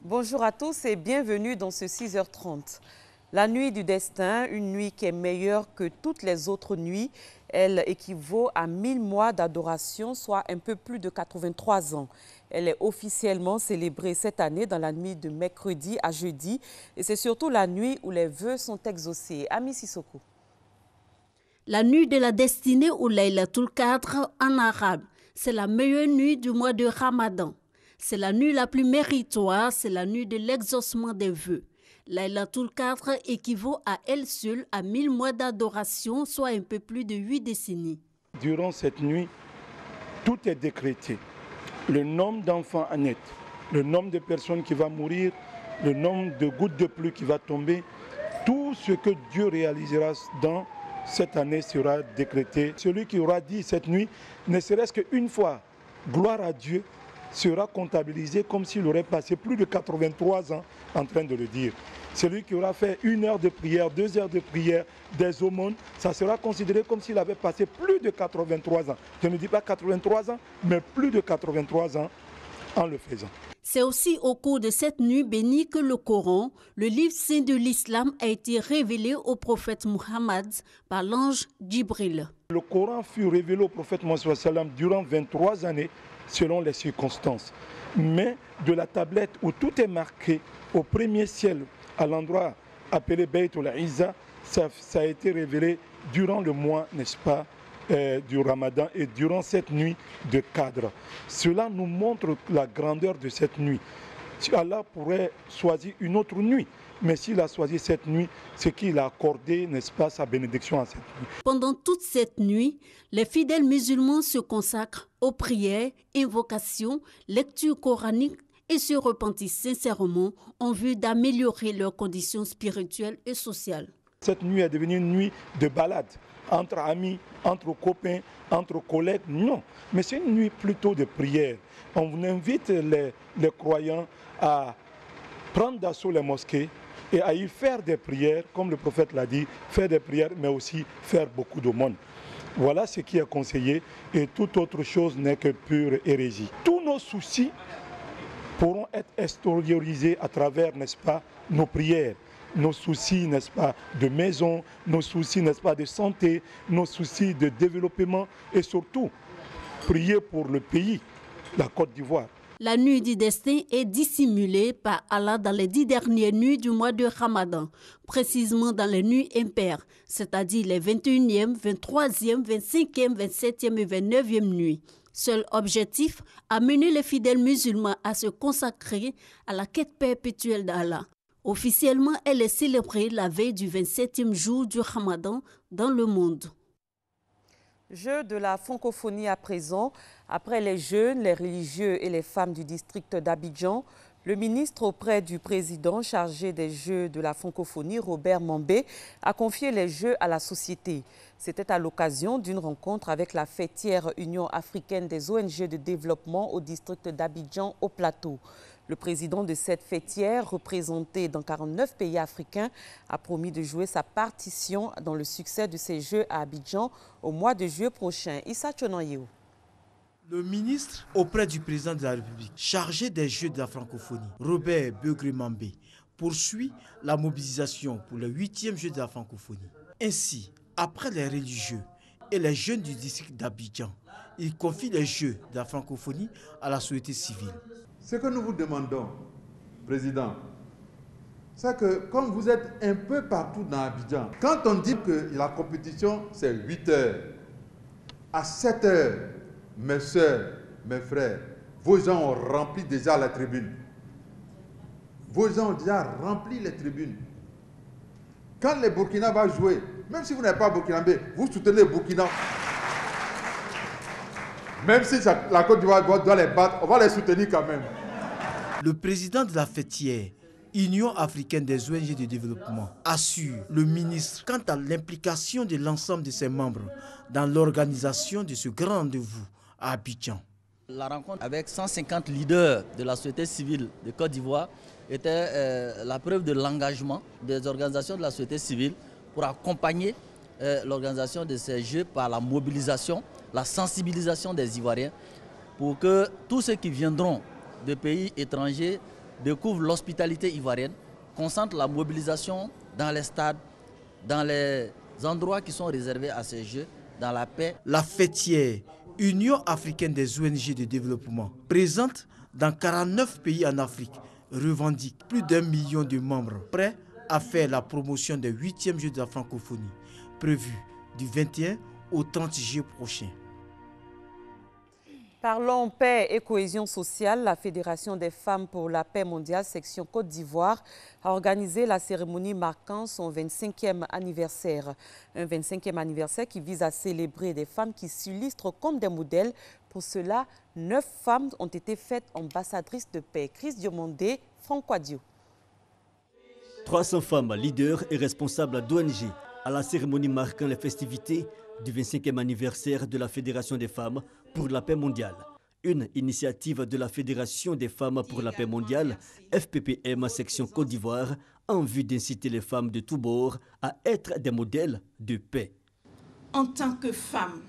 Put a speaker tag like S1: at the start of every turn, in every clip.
S1: Bonjour à tous et bienvenue dans ce 6h30. La nuit du destin, une nuit qui est meilleure que toutes les autres nuits. Elle équivaut à 1000 mois d'adoration, soit un peu plus de 83 ans. Elle est officiellement célébrée cette année dans la nuit de mercredi à jeudi. Et c'est surtout la nuit où les vœux sont exaucés. Ami Sissoko.
S2: La nuit de la destinée ou Laylatul Qadr en arabe, c'est la meilleure nuit du mois de Ramadan. C'est la nuit la plus méritoire, c'est la nuit de l'exaucement des vœux. Laylatul Qadr équivaut à elle seule à 1000 mois d'adoration, soit un peu plus de 8 décennies.
S3: Durant cette nuit, tout est décrété. Le nombre d'enfants à naître, le nombre de personnes qui vont mourir, le nombre de gouttes de pluie qui va tomber, tout ce que Dieu réalisera dans cette année sera décrété. Celui qui aura dit cette nuit, ne serait-ce qu'une fois, gloire à Dieu, sera comptabilisé comme s'il aurait passé plus de 83 ans en train de le dire. Celui qui aura fait 1 heure de prière, 2 heures de prière, des aumônes, ça sera considéré comme s'il avait passé plus de 83 ans. Je ne dis pas 83 ans, mais plus de 83 ans en le faisant.
S2: C'est aussi au cours de cette nuit bénie que le Coran, le livre saint de l'islam, a été révélé au prophète Muhammad par l'ange Djibril.
S3: Le Coran fut révélé au prophète Mohammed durant 23 années selon les circonstances. Mais de la tablette où tout est marqué au premier ciel, à l'endroit appelé Baytul Izza, ça a été révélé durant le mois, n'est-ce pas, du Ramadan et durant cette nuit de Qadr. Cela nous montre la grandeur de cette nuit. Si Allah pourrait choisir une autre nuit, mais s'il a choisi cette nuit, c'est qu'il a accordé, n'est-ce pas, sa bénédiction à cette nuit.
S2: Pendant toute cette nuit, les fidèles musulmans se consacrent aux prières, invocations, lectures coraniques et se repentissent sincèrement en vue d'améliorer leurs conditions spirituelles et sociales.
S3: Cette nuit est devenue une nuit de balade entre amis, entre copains, entre collègues. Non, mais c'est une nuit plutôt de prière. On invite les croyants à prendre d'assaut les mosquées et à y faire des prières, comme le prophète l'a dit, faire des prières, mais aussi faire beaucoup d'aumônes. Voilà ce qui est conseillé et toute autre chose n'est que pure hérésie. Tous nos soucis pourront être extériorisés à travers, n'est-ce pas, nos prières. Nos soucis, n'est-ce pas, de maison, nos soucis, n'est-ce pas, de santé, nos soucis de développement et surtout, prier pour le pays, la Côte d'Ivoire.
S2: La nuit du destin est dissimulée par Allah dans les 10 dernières nuits du mois de Ramadan, précisément dans les nuits impaires, c'est-à-dire les 21e, 23e, 25e, 27e et 29e nuits. Seul objectif, amener les fidèles musulmans à se consacrer à la quête perpétuelle d'Allah. Officiellement, elle est célébrée la veille du 27e jour du Ramadan dans le monde.
S1: Jeu de la francophonie à présent. Après les jeunes, les religieux et les femmes du district d'Abidjan, le ministre auprès du président chargé des Jeux de la francophonie, Robert Mambé, a confié les Jeux à la société. C'était à l'occasion d'une rencontre avec la fêtière Union africaine des ONG de développement au district d'Abidjan au Plateau. Le président de cette fêtière, représenté dans 49 pays africains, a promis de jouer sa partition dans le succès de ces Jeux à Abidjan au mois de juillet prochain. Issa Tchonoyeo.
S4: Le ministre auprès du président de la République, chargé des Jeux de la francophonie, Robert Begré-Mambé, poursuit la mobilisation pour les 8e Jeux de la francophonie. Ainsi, après les religieux et les jeunes du district d'Abidjan, il confie les Jeux de la francophonie à la société civile.
S5: Ce que nous vous demandons, Président, c'est que comme vous êtes un peu partout dans Abidjan, quand on dit que la compétition c'est 8 heures, à 7 heures, mes soeurs, mes frères, vos gens ont rempli déjà la tribune. Vos gens ont déjà rempli les tribunes. Quand les Burkina va jouer, même si vous n'êtes pas burkinabé, vous soutenez les Burkina. Même si la Côte d'Ivoire doit les battre, on va les soutenir quand même.
S4: Le président de la fêtière, Union africaine des ONG de développement, assure le ministre quant à l'implication de l'ensemble de ses membres dans l'organisation de ce grand rendez-vous à Abidjan.
S6: La rencontre avec 150 leaders de la société civile de Côte d'Ivoire était la preuve de l'engagement des organisations de la société civile pour accompagner l'organisation de ces Jeux par la mobilisation, la sensibilisation des Ivoiriens pour que tous ceux qui viendront de pays étrangers découvrent l'hospitalité ivoirienne, concentrent la mobilisation dans les stades, dans les endroits qui sont réservés à ces Jeux, dans la paix.
S4: La fêtière Union africaine des ONG de développement, présente dans 49 pays en Afrique, revendique plus d'1 million de membres prêts à faire la promotion des 8e Jeux de la francophonie, prévus du 21 au 30 juillet prochain.
S1: Parlons paix et cohésion sociale. La Fédération des femmes pour la paix mondiale, section Côte d'Ivoire, a organisé la cérémonie marquant son 25e anniversaire. Un 25e anniversaire qui vise à célébrer des femmes qui s'illustrent comme des modèles. Pour cela, 9 femmes ont été faites ambassadrices de paix. Chris Diomondé, Franck Wadio.
S7: 300 femmes leaders et responsables d'ONG à la cérémonie marquant les festivités du 25e anniversaire de la Fédération des femmes pour la paix mondiale. Une initiative de la Fédération des femmes pour la paix mondiale, FPPM section Côte d'Ivoire, en vue d'inciter les femmes de tous bords à être des modèles de paix.
S8: En tant que femmes,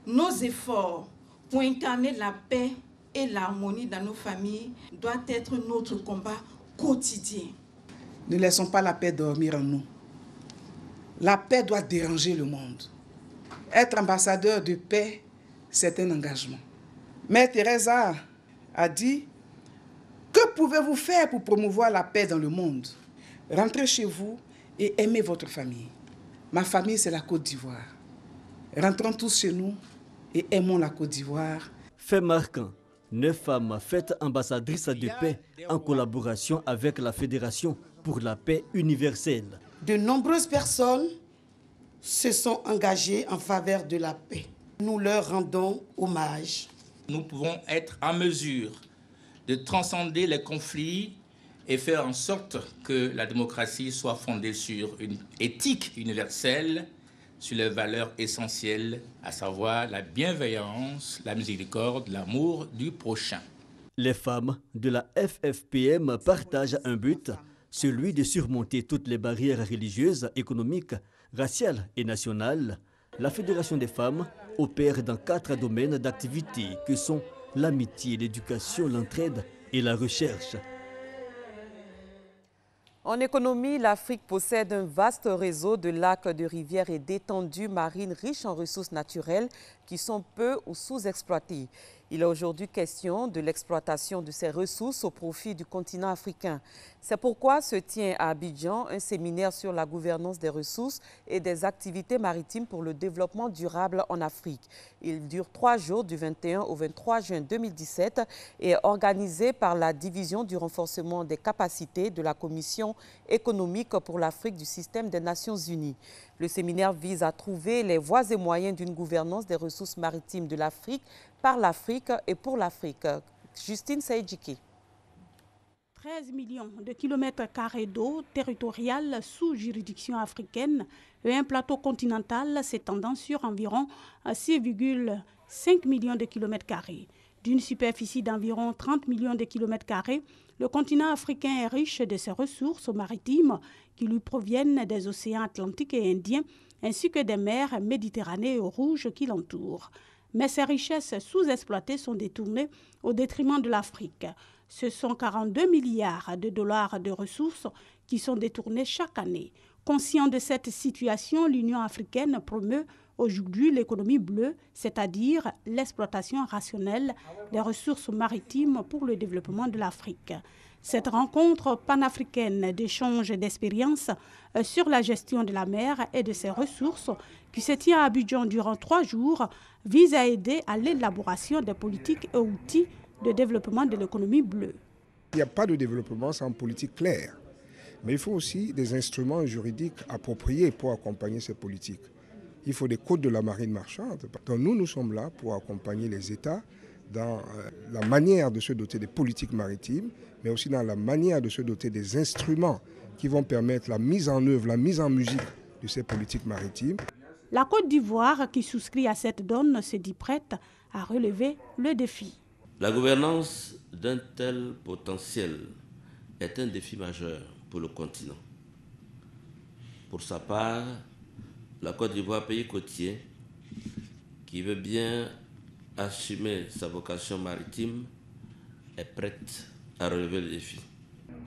S8: nos efforts pour incarner la paix et l'harmonie dans nos familles doivent être notre combat quotidien.
S9: Ne laissons pas la paix dormir en nous. La paix doit déranger le monde. Être ambassadeur de paix, c'est un engagement. Mère Teresa a dit, que pouvez-vous faire pour promouvoir la paix dans le monde? Rentrez chez vous et aimez votre famille. Ma famille, c'est la Côte d'Ivoire. Rentrons tous chez nous et aimons la Côte d'Ivoire.
S7: Fait marquant, 9 femmes faites ambassadrices de paix en collaboration avec la Fédération pour la paix universelle.
S10: De nombreuses personnes se sont engagées en faveur de la paix. Nous leur rendons hommage.
S11: Nous pouvons être en mesure de transcender les conflits et faire en sorte que la démocratie soit fondée sur une éthique universelle, sur les valeurs essentielles, à savoir la bienveillance, la miséricorde, l'amour du prochain.
S7: Les femmes de la FFPM partagent un but, celui de surmonter toutes les barrières religieuses, économiques, raciales et nationales. La Fédération des femmes opère dans 4 domaines d'activité que sont l'amitié, l'éducation, l'entraide et la recherche.
S1: En économie, l'Afrique possède un vaste réseau de lacs, de rivières et d'étendues marines riches en ressources naturelles qui sont peu ou sous-exploitées. Il est aujourd'hui question de l'exploitation de ces ressources au profit du continent africain. C'est pourquoi se tient à Abidjan un séminaire sur la gouvernance des ressources et des activités maritimes pour le développement durable en Afrique. Il dure 3 jours du 21 au 23 juin 2017 et est organisé par la Division du renforcement des capacités de la Commission économique pour l'Afrique du système des Nations Unies. Le séminaire vise à trouver les voies et moyens d'une gouvernance des ressources maritimes de l'Afrique par l'Afrique et pour l'Afrique. Justine Saïdjiki.
S2: 13 millions de kilomètres carrés d'eau territoriale sous juridiction africaine et un plateau continental s'étendant sur environ 6,5 millions de kilomètres carrés. D'une superficie d'environ 30 millions de kilomètres carrés, le continent africain est riche de ses ressources maritimes qui lui proviennent des océans Atlantique et Indien ainsi que des mers Méditerranée et Rouge qui l'entourent. Mais ces richesses sous-exploitées sont détournées au détriment de l'Afrique. Ce sont 42 milliards de dollars de ressources qui sont détournées chaque année. Conscient de cette situation, l'Union africaine promeut aujourd'hui l'économie bleue, c'est-à-dire l'exploitation rationnelle des ressources maritimes pour le développement de l'Afrique. Cette rencontre panafricaine d'échange d'expériences sur la gestion de la mer et de ses ressources, qui se tient à Abidjan durant 3 jours, vise à aider à l'élaboration des politiques et outils de développement de l'économie bleue.
S12: Il n'y a pas de développement sans politique claire, mais il faut aussi des instruments juridiques appropriés pour accompagner ces politiques. Il faut des codes de la marine marchande. Donc nous sommes là pour accompagner les États dans la manière de se doter des politiques maritimes, mais aussi dans la manière de se doter des instruments qui vont permettre la mise en œuvre, la mise en musique de ces politiques maritimes.
S2: La Côte d'Ivoire, qui souscrit à cette donne, se dit prête à relever le défi.
S13: La gouvernance d'un tel potentiel est un défi majeur pour le continent. Pour sa part, la Côte d'Ivoire, pays côtier, qui veut bien assumer sa vocation maritime, est prête à relever le défi.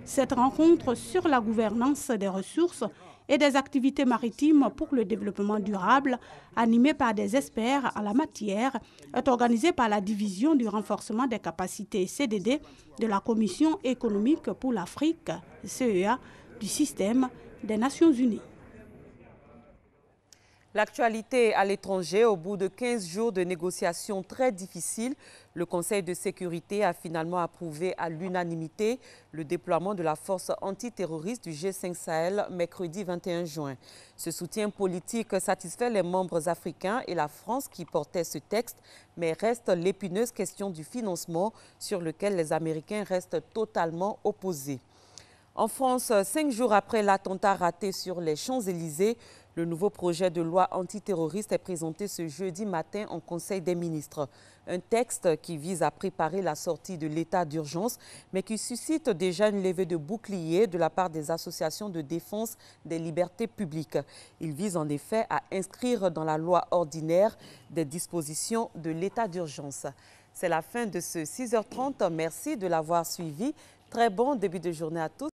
S2: Cette rencontre sur la gouvernance des ressources et des activités maritimes pour le développement durable, animée par des experts en la matière, est organisée par la Division du renforcement des capacités CDD de la Commission économique pour l'Afrique, CEA, du système des Nations Unies.
S1: L'actualité à l'étranger, au bout de 15 jours de négociations très difficiles, le Conseil de sécurité a finalement approuvé à l'unanimité le déploiement de la force antiterroriste du G5 Sahel mercredi 21 juin. Ce soutien politique satisfait les membres africains et la France qui portaient ce texte, mais reste l'épineuse question du financement sur lequel les Américains restent totalement opposés. En France, 5 jours après l'attentat raté sur les Champs-Élysées, le nouveau projet de loi antiterroriste est présenté ce jeudi matin en Conseil des ministres. Un texte qui vise à préparer la sortie de l'état d'urgence, mais qui suscite déjà une levée de boucliers de la part des associations de défense des libertés publiques. Il vise en effet à inscrire dans la loi ordinaire des dispositions de l'état d'urgence. C'est la fin de ce 6h30. Merci de l'avoir suivi. Très bon début de journée à tous.